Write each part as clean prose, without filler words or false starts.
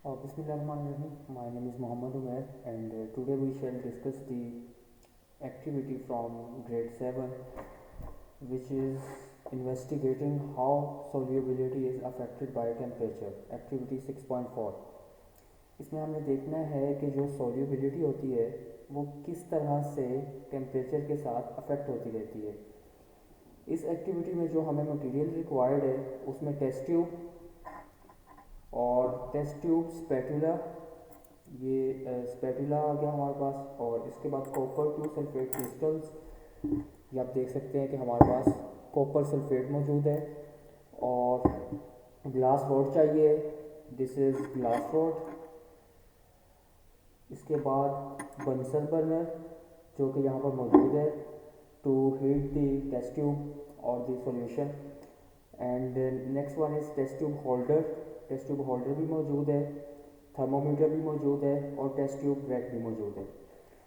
Bismillahirrahmanirrahim. My name is Muhammad Umair, and today we shall discuss the activity from grade 7, which is investigating how solubility is affected by temperature. Activity 6.4. इसमें हमने देखना है कि जो solubility होती है वो किस तरह से टेम्परेचर के साथ अफेक्ट होती रहती है। इस एक्टिविटी में जो हमें मटेरियल रिक्वायर्ड है उसमें टेस्ट ट्यूब और टेस्ट ट्यूब स्पैटुला, ये स्पैटुला आ गया हमारे पास, और इसके बाद कॉपर टू सल्फेट क्रिस्टल्स। ये आप देख सकते हैं कि हमारे पास कॉपर सल्फेट मौजूद है, और ग्लास रॉड चाहिए, दिस इज़ ग्लास रॉड। इसके बाद बंसर बर्नर जो कि यहाँ पर मौजूद है to heat the test tube और the solution. And next one is test tube holder. Test tube holder भी मौजूद है, थर्मोमीटर भी मौजूद है, और टेस्ट ट्यूब रैक भी मौजूद है।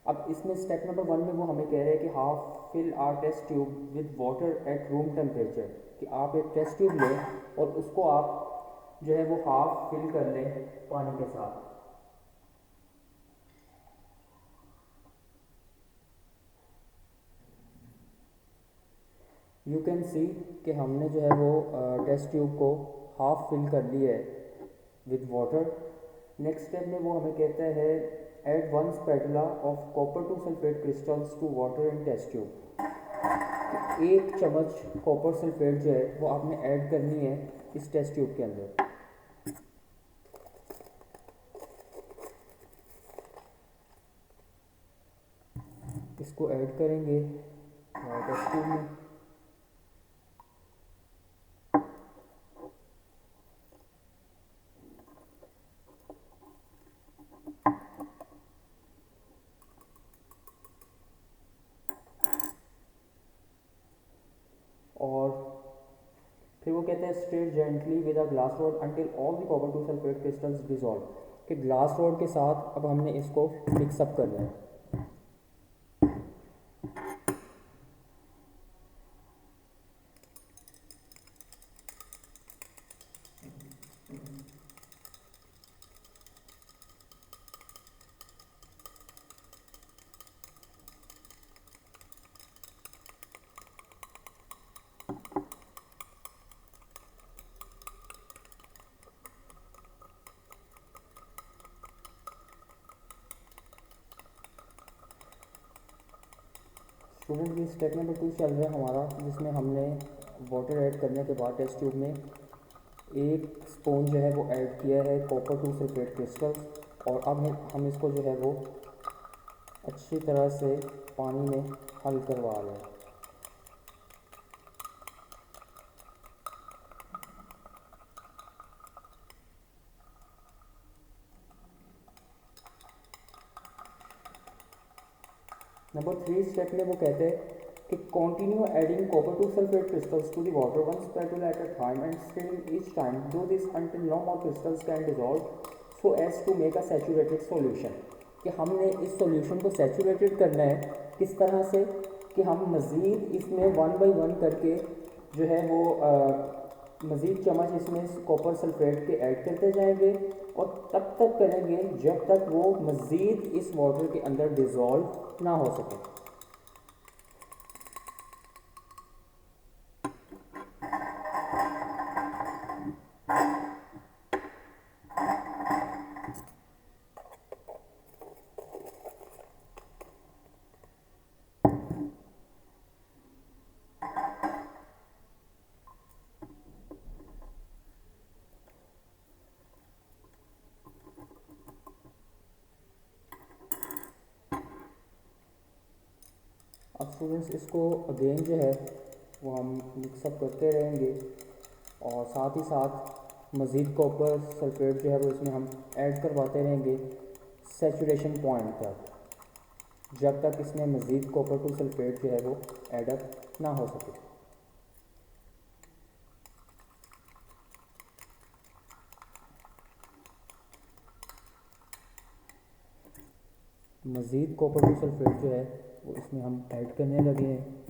अब इसमें स्टेप नंबर 1 में वो हमें कह रहे हैं कि half fill a test tube with water at room temperature, कि आप एक टेस्ट ट्यूब लें और उसको आप जो है वो हाफ फिल कर लें पानी के साथ। यू कैन सी कि हमने जो है वो टेस्ट ट्यूब को हाफ फिल कर लिया है विद वाटर। नेक्स्ट स्टेप में वो हमें कहता है add 1 spatula of copper two sulphate crystals to water in test tube. एक चम्मच कॉपर सल्फेट जो है वो आपने ऐड करनी है इस टेस्ट ट्यूब के अंदर। इसको ऐड करेंगे टेस्ट ट्यूब में। और फिर वो कहते हैं straight gently with a glass rod until all the copper two sulphate crystals dissolve, कि ग्लास रॉड के साथ अब हमने इसको मिक्सअप करना है। स्टूडेंट ये स्टेप नंबर 2 चल रहा है हमारा, जिसमें हमने वाटर ऐड करने के बाद टेस्ट ट्यूब में एक स्पून जो है वो ऐड किया है कॉपर टू सल्फेट क्रिस्टल्स, और अब हम इसको जो है वो अच्छी तरह से पानी में हल करवा रहे हैं। नंबर 3 स्टेप में वो कहते हैं कि continue adding copper two sulphate crystals to the water one spatula at a time and stirring each time, do this until no more crystals can dissolve so as to make a saturated solution. कि हमने इस solution को saturated करना है किस तरह से, कि हम मज़ीद इसमें 1 बाई 1 करके जो है वो मज़ीद चम्मच इसमें कॉपर सल्फेट के ऐड करते जाएंगे, और तब तक करेंगे जब तक वो मज़ीद इस वाटर के अंदर डिज़ोल्व ना हो सके। अब स्टूडेंट्स इसको अगेन जो है वो हम मिक्सअप करते रहेंगे, और साथ ही साथ मज़ीद कॉपर सल्फेट जो है वो इसमें हम ऐड करवाते रहेंगे सैचुरेशन पॉइंट तक, जब तक इसमें मज़ीद कॉपर टू सल्फेट जो है वो एडअप ना हो सके। मज़ीद कॉपर टू सल्फेट जो है वो इसमें हम ऐड करने लगे हैं।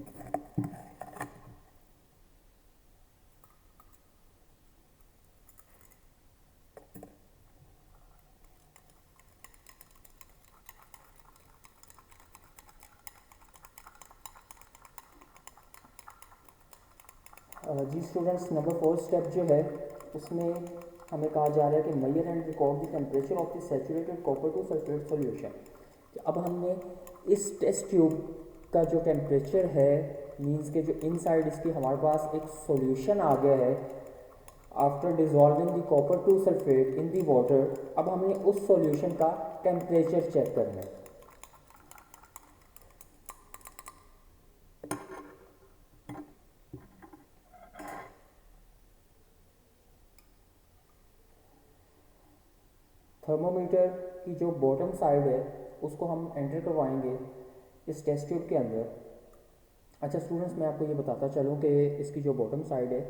जी स्टूडेंट्स, नंबर 4 स्टेप जो है उसमें हमें कहा जा रहा है कि measure and record the temperature of the saturated copper two sulphate solution. अब हमने इस टेस्ट ट्यूब का जो टेम्परेचर है, मींस के जो इनसाइड इसकी हमारे पास एक सॉल्यूशन आ गया है after dissolving the copper two sulphate in the water. अब हमने उस सॉल्यूशन का टेम्परेचर चेक करना है। थर्मोमीटर की जो बॉटम साइड है उसको हम एंटर करवाएंगे इस टेस्ट ट्यूब के अंदर। अच्छा स्टूडेंट्स, मैं आपको ये बताता चलूँ कि इसकी जो बॉटम साइड है,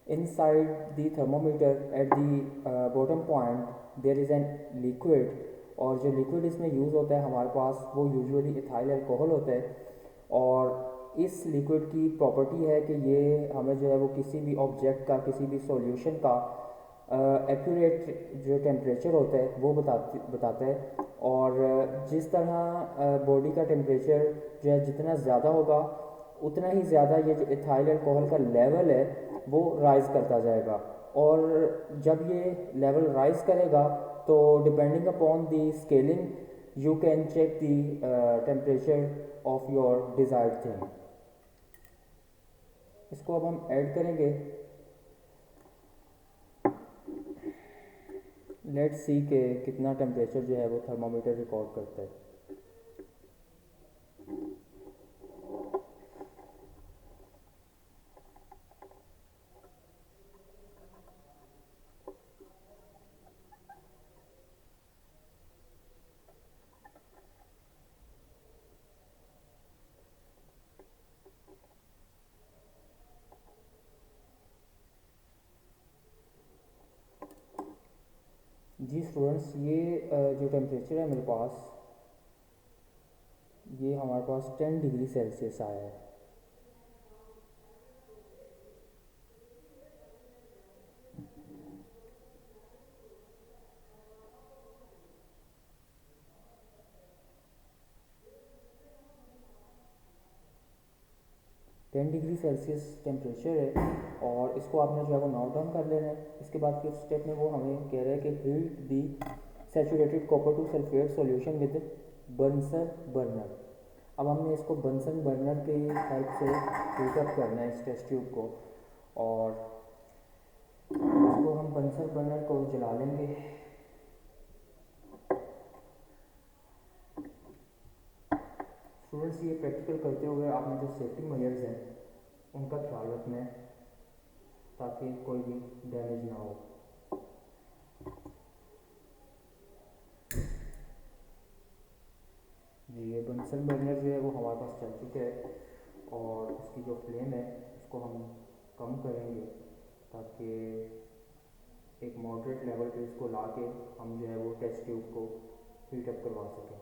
inside the thermometer at the bottom point there is an liquid, और जो लिक्विड इसमें यूज़ होता है हमारे पास वो यूजुअली इथाइल अल्कोहल होता है। और इस लिक्विड की प्रॉपर्टी है कि ये हमें जो है वो किसी भी ऑब्जेक्ट का, किसी भी सॉल्यूशन का एक्यूरेट जो टेम्परेचर होता है वो बताता है। और जिस तरह बॉडी का टेम्परेचर जो है जितना ज़्यादा होगा उतना ही ज़्यादा ये जो इथाइल अल्कोहल का लेवल है वो राइज़ करता जाएगा। और जब ये लेवल राइज़ करेगा तो depending upon the scaling you can check the temperature of your desired thing. इसको अब हम ऐड करेंगे। लेट्स सी के कितना टेम्परेचर जो है वो थर्मामीटर रिकॉर्ड करता है। जी स्टूडेंट्स, ये जो टेम्परेचर है मेरे पास, ये हमारे पास 10 डिग्री सेल्सियस आया है। टेन डिग्री सेल्सियस टेम्परेचर है और इसको आपने जो है वो नोट डाउन कर लेना है। इसके बाद फिर स्टेप में वो हमें कह रहा है कि heat the saturated copper two sulphate solution with bunsen burner. अब हमने इसको बंसन बर्नर के हेल्प से हीट अप करना है इस टेस्ट ट्यूब को, और इसको हम बंसन बर्नर को जला लेंगे। स्टूडेंट्स, ये प्रैक्टिकल करते हुए आपने जो सेफ्टी मेजर्स हैं उनका ख्याल रखना है ताकि कोई भी डैमेज ना हो। जी, ये बंसन बर्नर जो है वो हमारे पास चल चुका है और इसकी जो फ्लेम है उसको हम कम करेंगे ताकि एक मॉडरेट लेवल पे इसको ला के हम जो है वो टेस्ट ट्यूब को हीट अप करवा सकें।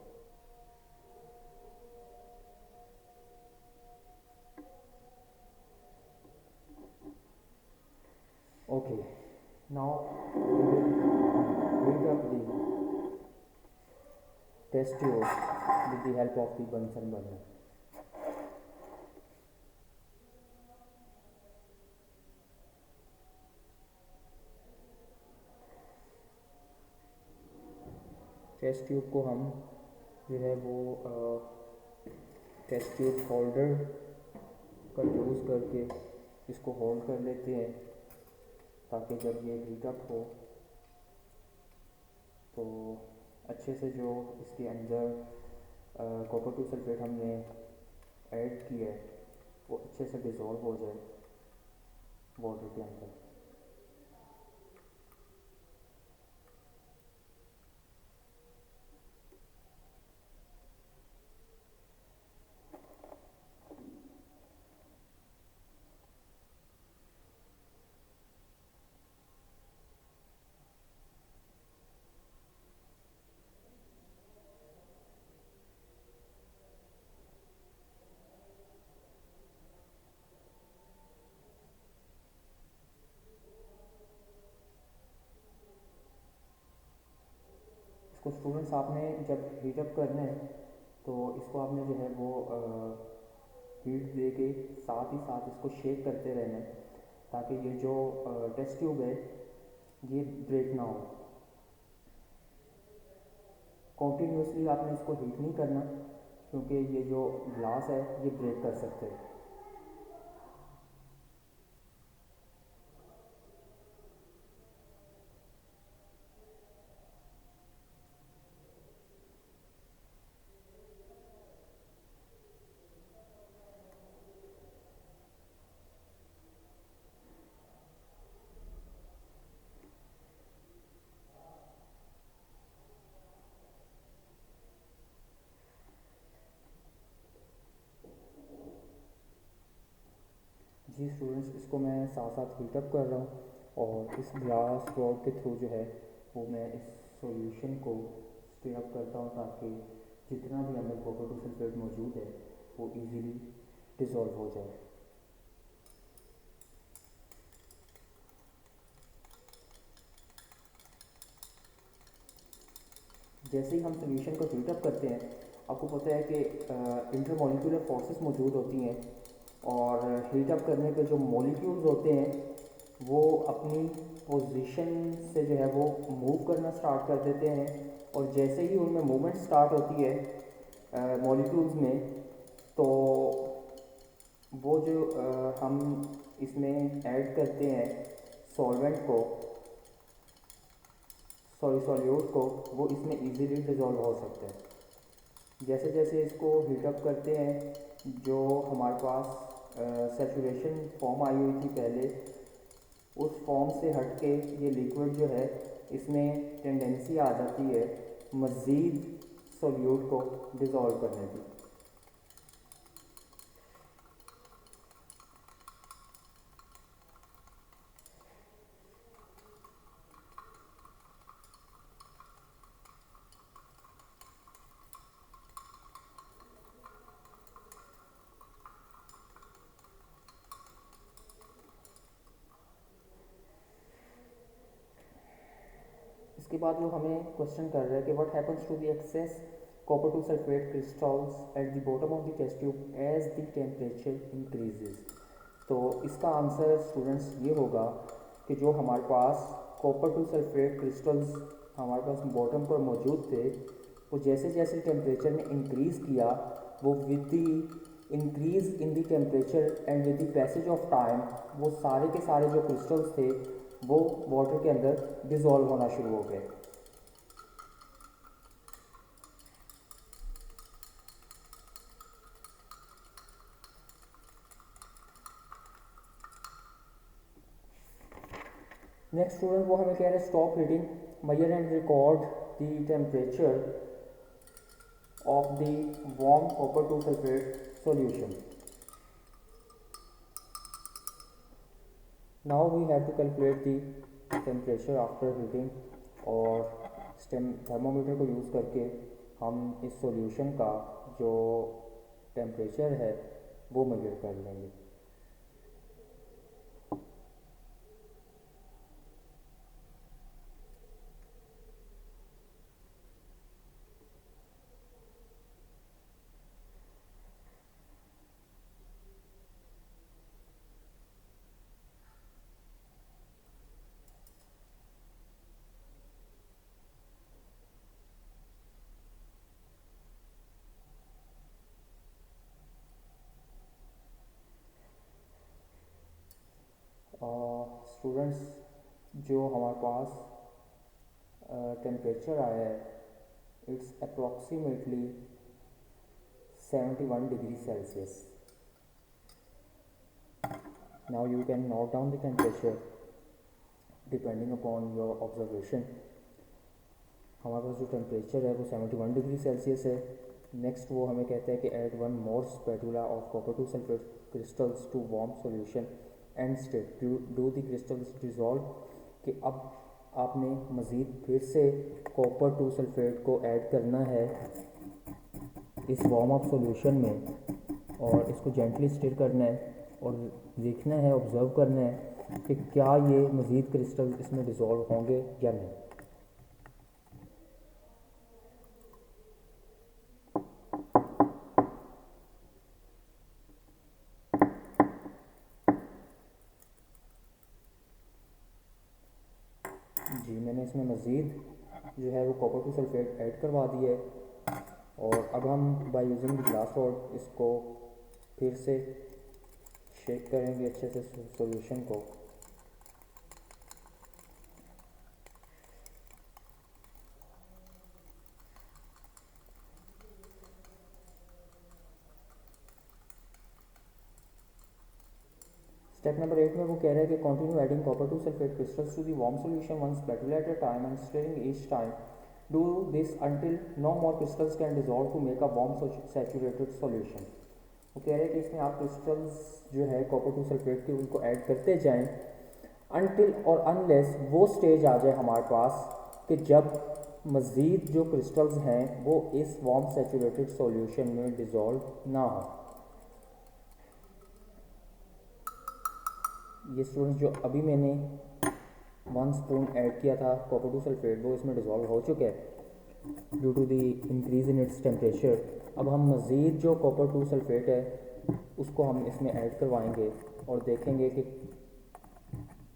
Okay, now we will heat up the test tube with the help of the Bunsen burner. Test tube को हम जो है वो टेस्ट ट्यूब होल्डर का यूज़ करके इसको होल्ड कर लेते हैं ताकि जब ये हीट अप हो तो अच्छे से जो इसके अंदर कॉपर टू सल्फेट हमने ऐड किया है वो अच्छे से डिज़ोल्व हो जाए वाटर के अंदर। इसको स्टूडेंट्स आपने जब हीट अप करना है तो इसको आपने जो है वो हीट दे के साथ ही साथ इसको शेक करते रहना है ताकि ये जो टेस्ट ट्यूब है ये ब्रेक ना हो। कॉन्टीन्यूसली आपने इसको हीट नहीं करना, क्योंकि ये जो ग्लास है ये ब्रेक कर सकते हैं। जी स्टूडेंट्स, इसको मैं साथ साथ हीटअप कर रहा हूँ और इस ग्लास रॉड के थ्रू जो है वो मैं इस सॉल्यूशन को स्टे अप करता हूँ, ताकि जितना भी अंदर कॉपर टू सल्फेट मौजूद है वो इजीली डिज़ोल्व हो जाए। जैसे ही हम सोल्यूशन को हीटअप करते हैं, आपको पता है कि इंटरमोलिकुलर फोर्सेस मौजूद होती हैं, और हीटअप करने पे जो मॉलिक्यूल्स होते हैं वो अपनी पोजीशन से जो है वो मूव करना स्टार्ट कर देते हैं, और जैसे ही उनमें मूवमेंट स्टार्ट होती है मॉलिक्यूल्स में, तो वो जो हम इसमें ऐड करते हैं सॉल्वेंट को, सॉल्यूट को, वो इसमें इजीली डिज़ोल्व हो सकते हैं। जैसे जैसे इसको हीटअप करते हैं, जो हमारे पास सेचुरेशन फॉर्म आई हुई थी पहले, उस फॉर्म से हट के ये लिक्विड जो है इसमें टेंडेंसी आ जाती है मज़ीद सोल्यूट को डिज़ोल्व करने की। इसके बाद वो हमें क्वेश्चन कर रहा है कि what happens to the excess copper two sulphate crystals at the bottom of the test tube as the temperature increases. तो इसका आंसर स्टूडेंट्स ये होगा कि जो हमारे पास कॉपर टू सल्फेट क्रिस्टल्स हमारे पास बॉटम पर मौजूद थे, वो जैसे जैसे टेम्परेचर ने इंक्रीज़ किया, वो with the increase in the temperature and with the passage of time, वो सारे के सारे जो क्रिस्टल्स थे वो वाटर के अंदर डिज़ोल्व होना शुरू हो गए। नेक्स्ट स्टूडेंट वो हमें कह रहे हैं stop heating, measure and record the temperature of the warm copper 2 sulfate solution. Now we have to calculate the temperature after heating, और थर्मोमीटर को यूज़ करके हम इस सॉल्यूशन का जो टेम्परेचर है वो मेजर कर लेंगे। स्टूडेंट्स, जो हमारे पास टेम्परेचर आया है it's approximately 71 degree Celsius. Now you can note down the temperature depending upon your observation. हमारे पास जो टेम्परेचर है वो 71 डिग्री सेल्सियस है। नेक्स्ट वो हमें कहता है कि add 1 more spatula of copper two sulphate crystals to warm solution and state do the crystals dissolve, कि अब आपने मज़ीद फिर से कॉपर टू सल्फेट को ऐड करना है इस वार्म अप सॉल्यूशन में, और इसको जेंटली स्टिर करना है और देखना है, ऑब्ज़र्व करना है कि क्या ये मज़ीद क्रिस्टल इसमें डिज़ोल्व होंगे या नहीं। जी, मैंने इसमें मज़ीद जो है वो कॉपर टू सल्फेट ऐड करवा दिया है और अब हम by using the glass rod इसको फिर से शेक करेंगे अच्छे से सॉल्यूशन को। स्टेप नंबर 8 में वो कह रहा है कि continue adding copper two sulphate crystals to the warm solution one spatula at a time and stirring each time. Do this until no more crystals can dissolve to make a warm saturated solution. वो कह रहे हैं कि इसमें आप crystals जो है copper two sulphate के उनको ऐड करते जाएं अनटिल और अनलेस वो स्टेज आ जाए हमारे पास कि जब मज़ीद जो क्रिस्टल्स हैं वो इस वार्म सैचुरेटेड सॉल्यूशन में डिज़ोल्व ना हो। ये स्टूडेंट्स जो अभी मैंने 1 स्पून ऐड किया था कॉपर टू सल्फेट वो इसमें डिज़ोल्व हो चुका है due to the increase in its temperature. अब हम मज़ीद जो कॉपर टू सल्फेट है उसको हम इसमें ऐड करवाएंगे और देखेंगे कि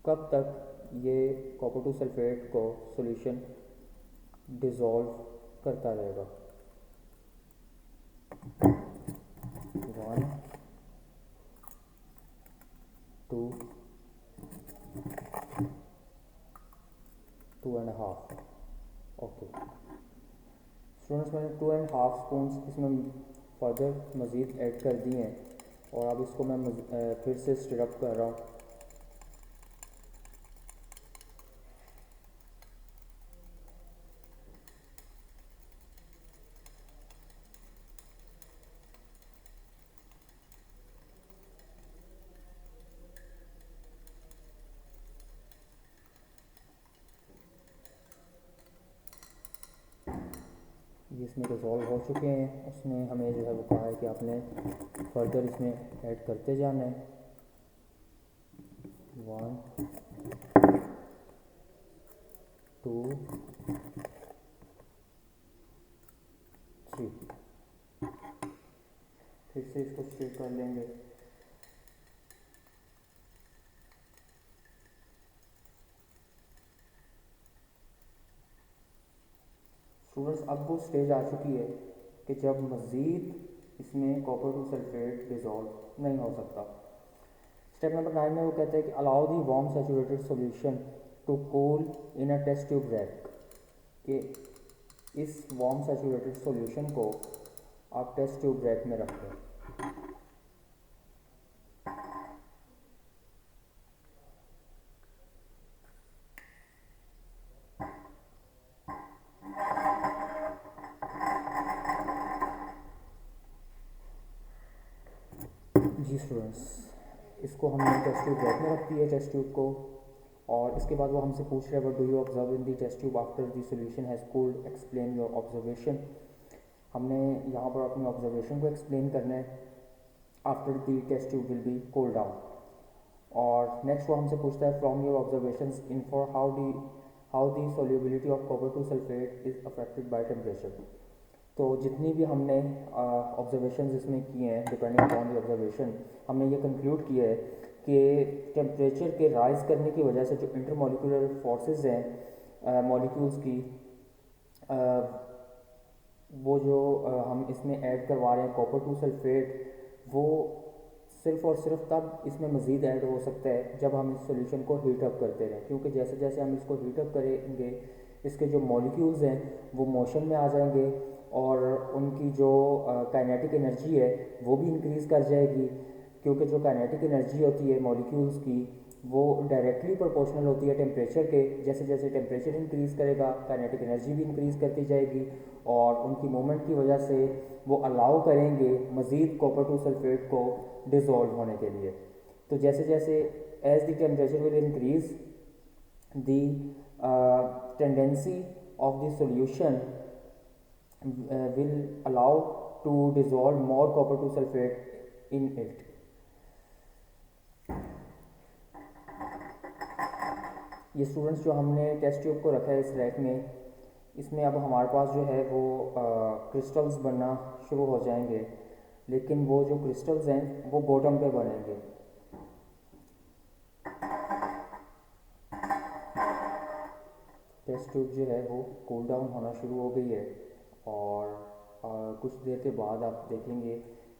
कब तक ये कॉपर टू सल्फेट को सॉल्यूशन डिज़ोल्व करता रहेगा। 1 2 2.5। ओके स्टूडेंट्स, मैंने 2.5 स्पून इसमें फर्दर मज़ीद ऐड कर दिए हैं और अब इसको मैं फिर से स्टिरअप कर रहा हूँ। ये इसमें डिज़ोल्व हो चुके हैं। उसने हमें जो है वो कहा है कि आपने फर्दर इसमें ऐड करते जाना है। 1 2 3। फिर से इसको स्टिर कर लेंगे। स्टूडेंट्स, अब वो स्टेज आ चुकी है कि जब मज़ीद इसमें कॉपर टू सल्फेट डिज़ोल्व नहीं हो सकता। स्टेप नंबर 9 में वो कहते हैं कि allow the warm saturated solution to cool in a test tube rack, कि इस वार्म सैचुरेटेड सॉल्यूशन को आप टेस्ट ट्यूब रैक में रखें। जी स्टूडेंट्स, इसको हमने टेस्ट ट्यूब रैक में रख दिया टेस्ट ट्यूब को और इसके बाद वो हमसे पूछ रहे हैं what do you observe in the test tube after the solution has cooled, explain your observation. हमने यहाँ पर अपनी ऑब्जर्वेशन को एक्सप्लेन करना है after the test tube will be cool down. और नेक्स्ट वो हमसे पूछता है from your observations infer how the solubility of copper two sulphate is affected by temperature. तो जितनी भी हमने ऑब्जर्वेशन इसमें किए हैं डिपेंडिंग अपॉन द ऑब्जर्वेशन, हमने ये कंक्लूड किया है कि टेम्परेचर के राइज करने की वजह से जो इंटरमोलिकुलर फोर्सेस हैं मॉलिक्यूल्स की, वो जो हम इसमें ऐड करवा रहे हैं कॉपर टू सल्फेट, वो सिर्फ़ और सिर्फ तब इसमें मज़ीद ऐड हो सकता है जब हम इस सॉल्यूशन को हीट अप करते रहें, क्योंकि जैसे जैसे हम इसको हीट अप करेंगे इसके जो मॉलिक्यूल्स हैं वो मोशन में आ जाएंगे और उनकी जो काइनेटिक एनर्जी है वो भी इंक्रीज़ कर जाएगी, क्योंकि जो काइनेटिक एनर्जी होती है मॉलिक्यूल्स की वो डायरेक्टली प्रोपोर्शनल होती है टेम्परेचर के। जैसे जैसे टेम्परेचर इंक्रीज़ करेगा काइनेटिक एनर्जी भी इंक्रीज़ करती जाएगी और उनकी मूवमेंट की वजह से वो अलाउ करेंगे मज़ीद कॉपर टू सल्फेट को डिज़ोल्व होने के लिए। तो जैसे जैसे as the temperature will increase the tendency of the solution will allow to dissolve more copper to sulfate in it। ये स्टूडेंट्स जो हमने टेस्ट ट्यूब को रखा है इस रैक में, इसमें अब हमारे पास जो है वो क्रिस्टल्स बनना शुरू हो जाएंगे, लेकिन वो जो क्रिस्टल्स हैं वो बॉटम पे बनेंगे। टेस्ट ट्यूब जो है वो कूल डाउन होना शुरू हो गई है, और कुछ देर के बाद आप देखेंगे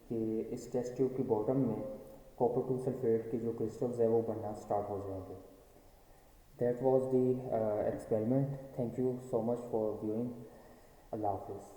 कि इस टेस्ट ट्यूब की बॉटम में कॉपर टू सल्फेट के जो क्रिस्टल्स है वो बनना स्टार्ट हो जाएंगे. That was the experiment. Thank you so much for viewing. अल्लाह हाफिज़.